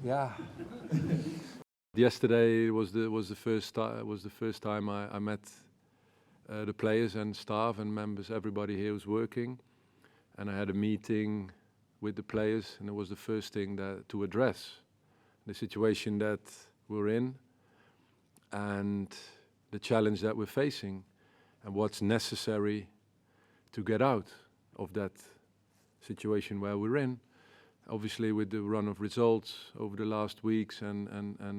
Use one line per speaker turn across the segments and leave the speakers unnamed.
Yeah.
Yesterday was the first time I met the players and staff and members. Everybody here was working, and I had a meeting with the players, and it was the first thing to address the situation that we're in and the challenge that we're facing and what's necessary to get out of that situation where we're in. Obviously, with the run of results over the last weeks and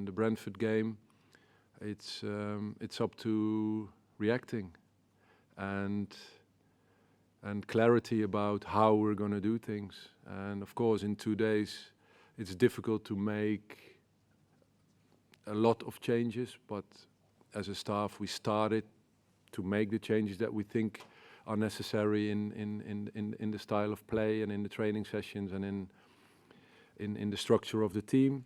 the Brentford game, it's up to reacting and clarity about how we're going to do things. And of course, in 2 days, it's difficult to make a lot of changes, but as a staff, we started to make the changes that we think are necessary in the style of play and in the training sessions and in the structure of the team.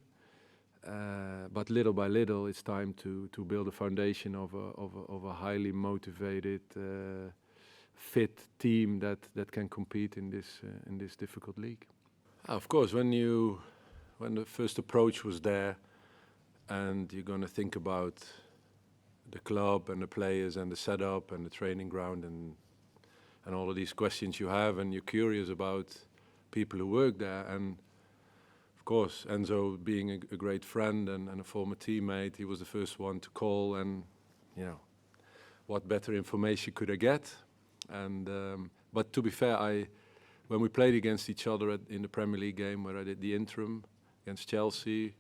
But little by little, it's time to build a foundation of a highly motivated, fit team that can compete in this difficult league. Of course, when the first approach was there, and you're going to think about the club and the players and the setup and the training ground and all of these questions you have, and you're curious about people who work there. And of course, Enzo, being a great friend and a former teammate, he was the first one to call, and what better information could I get? And but to be fair, when we played against each other in the Premier League game where I did the interim against Chelsea,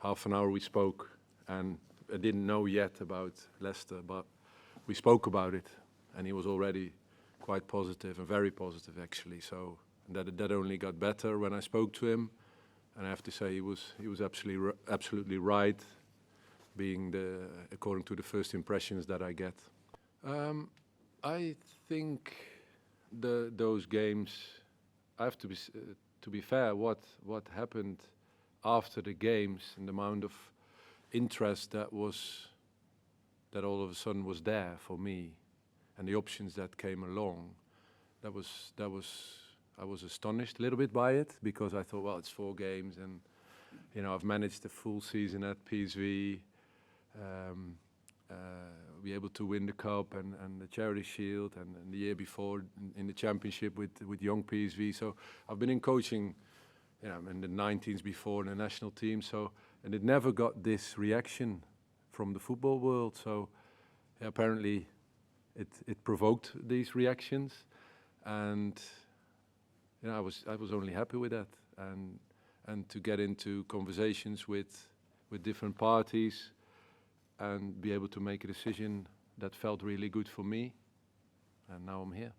half an hour we spoke, and I didn't know yet about Leicester, but we spoke about it, and he was already quite positive, and very positive actually. So that only got better when I spoke to him, and I have to say he was absolutely right, being according to the first impressions that I get. I think those games, I have to be fair. What happened after the games and the amount of interest that all of a sudden was there for me, and the options that came along, I was astonished a little bit by it, because I thought, well, it's 4 games, and I've managed a full season at PSV, be able to win the cup and the Charity Shield, and the year before in the Championship with young PSV. So I've been in coaching, in the 19s before in the national team. So, and it never got this reaction from the football world. So apparently it provoked these reactions, and I was only happy with that, and to get into conversations with different parties and be able to make a decision that felt really good for me, and now I'm here.